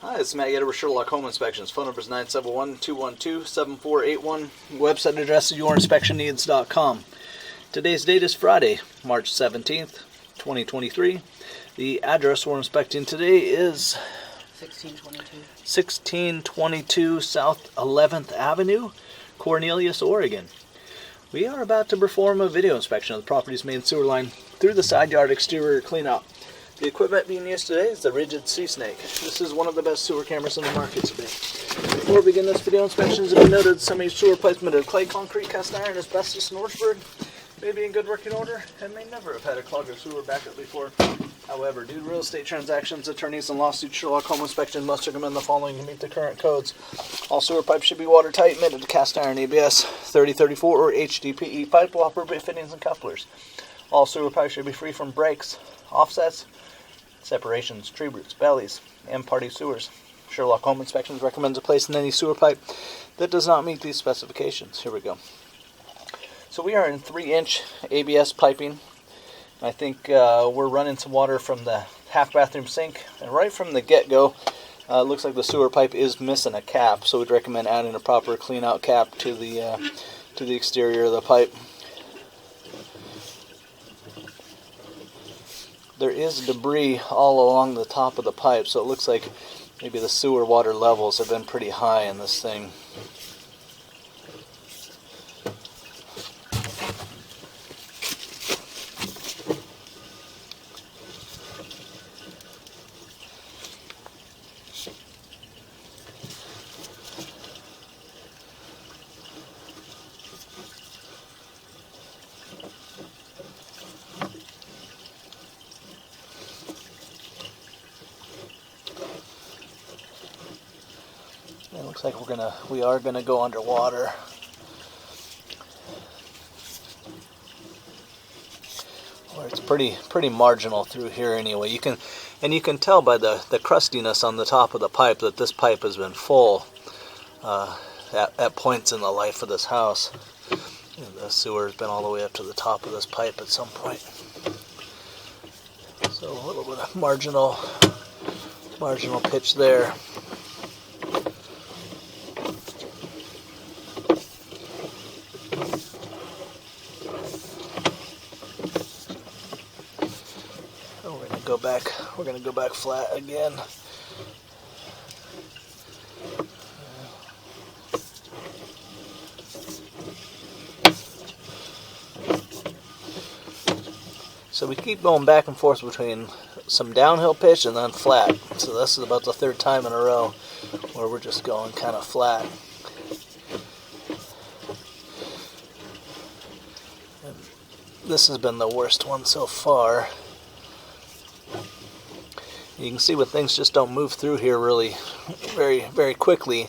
Hi, it's Matt Yetter with Sherlock Home Inspections. Phone number is 971-212-7481. Website address is yourinspectionneeds.com. Today's date is Friday, March 17th, 2023. The address we're inspecting today is 1622 South 11th Avenue, Cornelius, Oregon. We are about to perform a video inspection of the property's main sewer line through the side yard exterior cleanout. The equipment being used today is the Rigid Sea Snake. This is one of the best sewer cameras in the market today. Before we begin this video inspection, it has been noted some of these sewer pipes made of clay, concrete, cast iron, asbestos, and Orangeburg may be in good working order and may never have had a clogged or sewer backup before. However, due to real estate transactions, attorneys, and lawsuits, Sherlock Home Inspection must recommend the following to meet the current codes. All sewer pipes should be watertight, made of cast iron ABS 3034 or HDPE pipe with appropriate fittings and couplers. All sewer pipes should be free from breaks, offsets, separations, tree roots, bellies, and party sewers. Sherlock Home Inspections recommends replacing any sewer pipe that does not meet these specifications. Here we go. So we are in 3-inch ABS piping. I think we're running some water from the half bathroom sink, and right from the get-go, it looks like the sewer pipe is missing a cap. So we'd recommend adding a proper clean-out cap to the exterior of the pipe. There is debris all along the top of the pipe, so it looks like maybe the sewer water levels have been pretty high in this thing. It looks like we are gonna go underwater. Or it's pretty marginal through here anyway. You can tell by the crustiness on the top of the pipe that this pipe has been full at points in the life of this house. The sewer has been all the way up to the top of this pipe at some point. So a little bit of marginal pitch there. We're going to go back flat again. So we keep going back and forth between some downhill pitch and then flat. So this is about the third time in a row where we're just going kind of flat. And this has been the worst one so far. You can see when things just don't move through here really very, very quickly,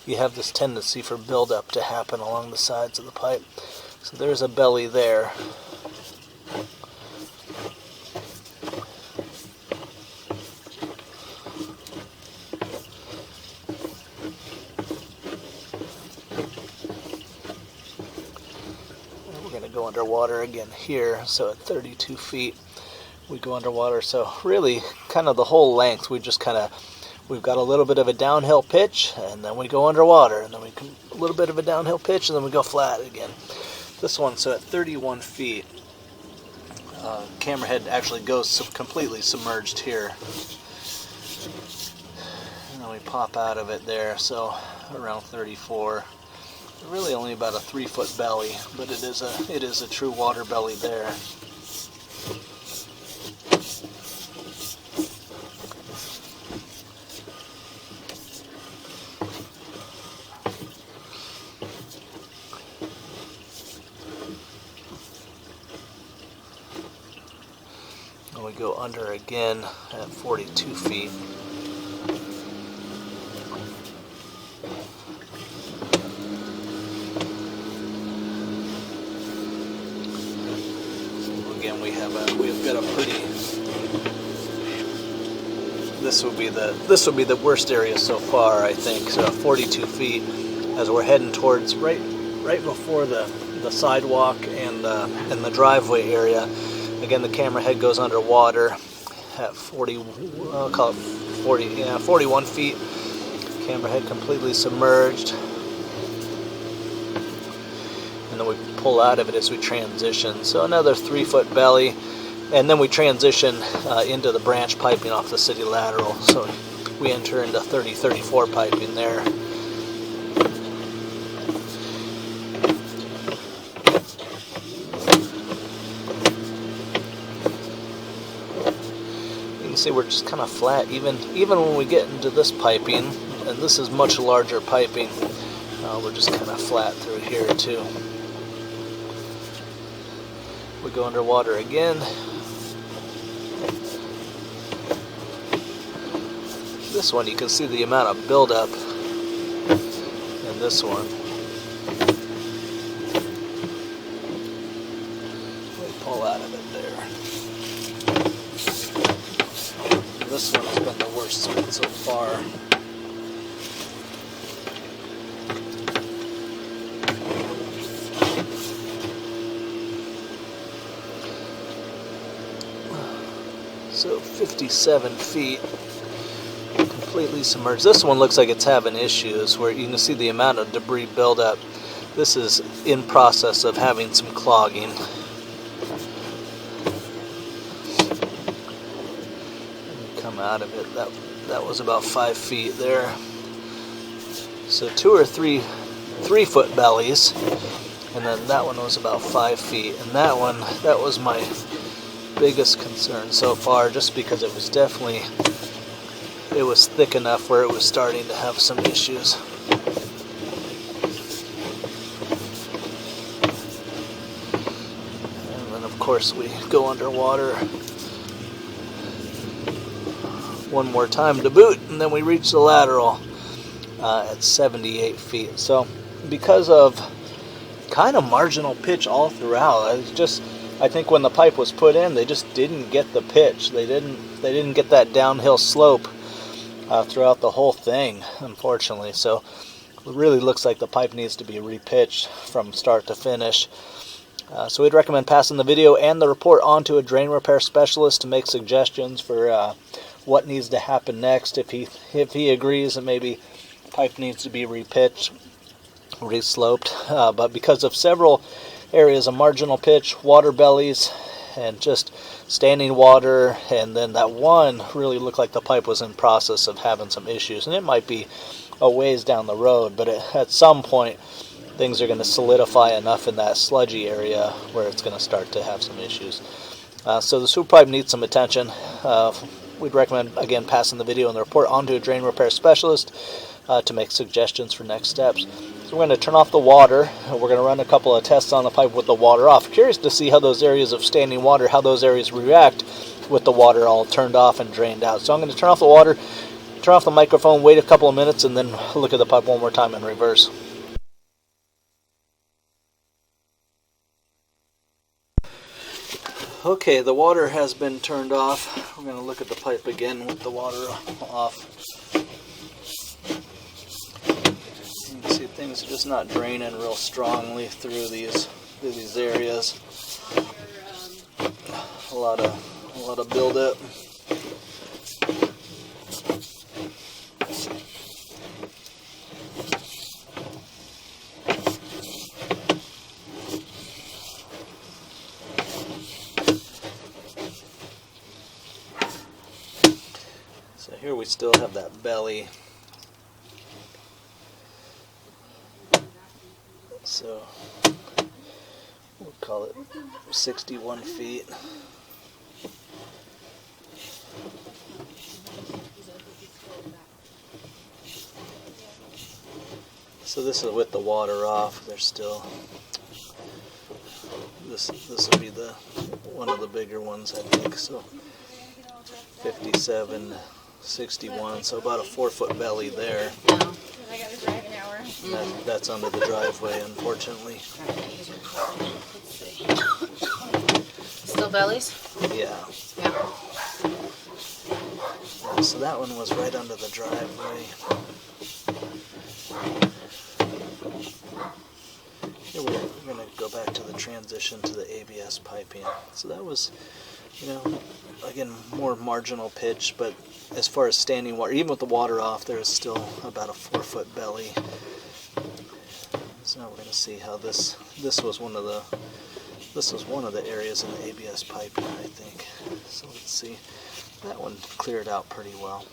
you have this tendency for buildup to happen along the sides of the pipe. So there's a belly there. And we're going to go underwater again here, so at 32 feet. We go underwater, so really kind of the whole length we've got a little bit of a downhill pitch, and then we go underwater, and then a little bit of a downhill pitch, and then we go flat again. This one, so at 31 feet, camera head actually goes completely submerged here, and then we pop out of it there, so around 34. Really only about a 3-foot belly, but it is a true water belly there. And we go under again at 42 feet. So again, we've got a pretty. This would be the worst area so far, I think. So 42 feet as we're heading towards right before the sidewalk and the driveway area. Again, the camera head goes underwater, at 40, I'll call it 40, yeah, 41 feet. Camera head completely submerged. And then we pull out of it as we transition. So another 3-foot belly. And then we transition into the branch piping off the city lateral. So we enter into 30-34 piping there. You can see we're just kind of flat, even when we get into this piping, and this is much larger piping, we're just kind of flat through here too. We go underwater again. This one, you can see the amount of buildup in this one. We pull out of it there. This one has been the worst spin so far. So 57 feet. Completely submerged. This one looks like it's having issues where you can see the amount of debris buildup. This is in process of having some clogging. Come out of it. That was about 5 feet there. So 2 or 3-foot bellies, and then that one was about 5 feet. And that was my biggest concern so far, just because it was definitely. It was thick enough where it was starting to have some issues. And then of course we go underwater one more time to boot, and then we reach the lateral at 78 feet. So because of kind of marginal pitch all throughout, I think when the pipe was put in, they just didn't get the pitch. They didn't get that downhill slope throughout the whole thing, unfortunately. So it really looks like the pipe needs to be repitched from start to finish. So we'd recommend passing the video and the report on to a drain repair specialist to make suggestions for what needs to happen next. If he agrees that maybe pipe needs to be repitched, resloped, but because of several areas of marginal pitch, water bellies, and just standing water, and then that one really looked like the pipe was in process of having some issues, and it might be a ways down the road, but at some point things are going to solidify enough in that sludgy area where it's going to start to have some issues. So the sewer pipe needs some attention. We'd recommend, again, passing the video and the report on to a drain repair specialist to make suggestions for next steps. So we're going to turn off the water, and we're going to run a couple of tests on the pipe with the water off. Curious to see how those areas of standing water, how those areas react with the water all turned off and drained out. So I'm going to turn off the water, turn off the microphone, wait a couple of minutes, and then look at the pipe one more time in reverse. Okay, the water has been turned off. We're going to look at the pipe again with the water off. You can see things are just not draining real strongly through these areas. A lot of buildup. So here we still have that belly. So we'll call it 61 feet. So this is with the water off. There's still this will be the one of the bigger ones, I think. So 57, 61, so about a 4-foot belly there. That's under the driveway, unfortunately. Still bellies? Yeah. So that one was right under the driveway. Here we're going to go back to the transition to the ABS piping. So that was You know, again, more marginal pitch, but as far as standing water, even with the water off, there's still about a 4-foot belly. So now we're going to see how this was one of the areas in the ABS piping, I think. So let's see. That one cleared out pretty well.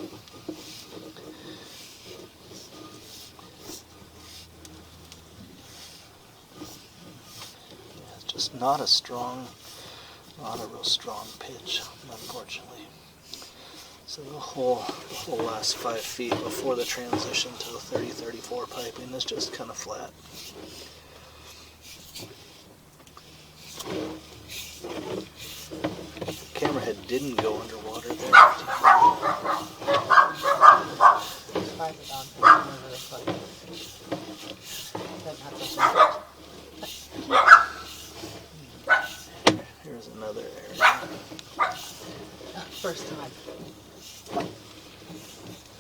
Yeah, it's just not a real strong pitch, unfortunately. So the whole last 5 feet before the transition to the 30-34 piping is just kind of flat. The camera head didn't go underwater there. Here's another area. First time.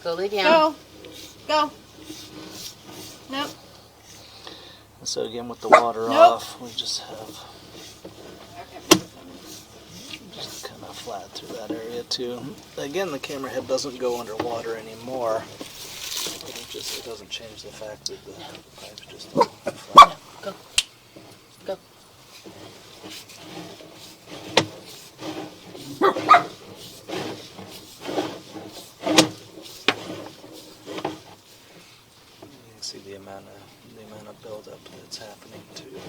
Go lay down. Go. Nope. And so again, with the water off, we just have just kind of flat through that area too. Again, the camera head doesn't go underwater anymore, but it doesn't change the fact that the pipe's just flat. Go. Go. You can see the amount of buildup that's happening too.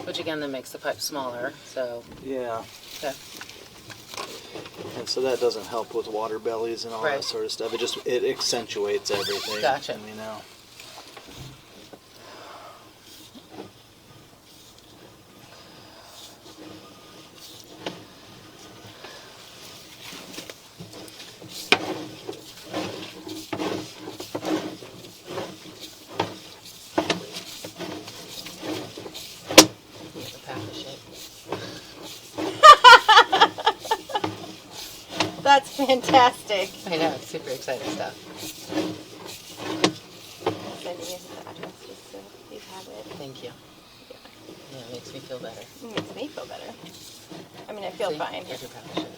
Which again then makes the pipe smaller, so. Yeah. Okay. And so that doesn't help with water bellies and all Right. that sort of stuff. It accentuates everything. Gotcha. You know. The pack of shit. That's fantastic. I know, it's super exciting stuff. Sending you the address just so you have it. Thank you. Yeah, it makes me feel better. It makes me feel better. I mean, I feel See? fine. Here's your pack of shit.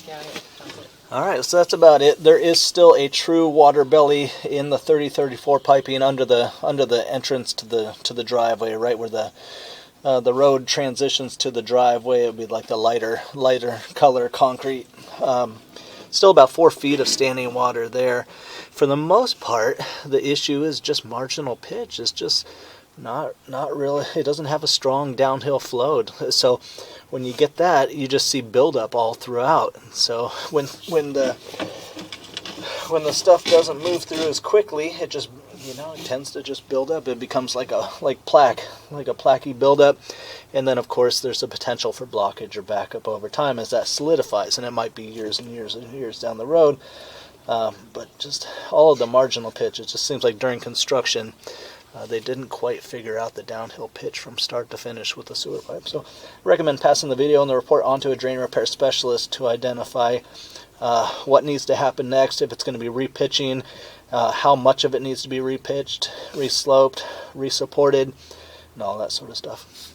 Got it. Alright, so that's about it. There is still a true water belly in the 30-34 piping under the entrance to the driveway, right where the road transitions to the driveway. It would be like the lighter color concrete. Still about 4 feet of standing water there. For the most part, the issue is just marginal pitch. It's just not really. It doesn't have a strong downhill flow. So when you get that, you just see buildup all throughout. And so when the stuff doesn't move through as quickly, it just it tends to just build up. It becomes like a plaquey buildup, and then of course there's a potential for blockage or backup over time as that solidifies, and it might be years and years and years down the road. But just all of the marginal pitch, it just seems like during construction they didn't quite figure out the downhill pitch from start to finish with the sewer pipe. So I recommend passing the video and the report on to a drain repair specialist to identify what needs to happen next, if it's going to be repitching, how much of it needs to be repitched, resloped, resupported, and all that sort of stuff.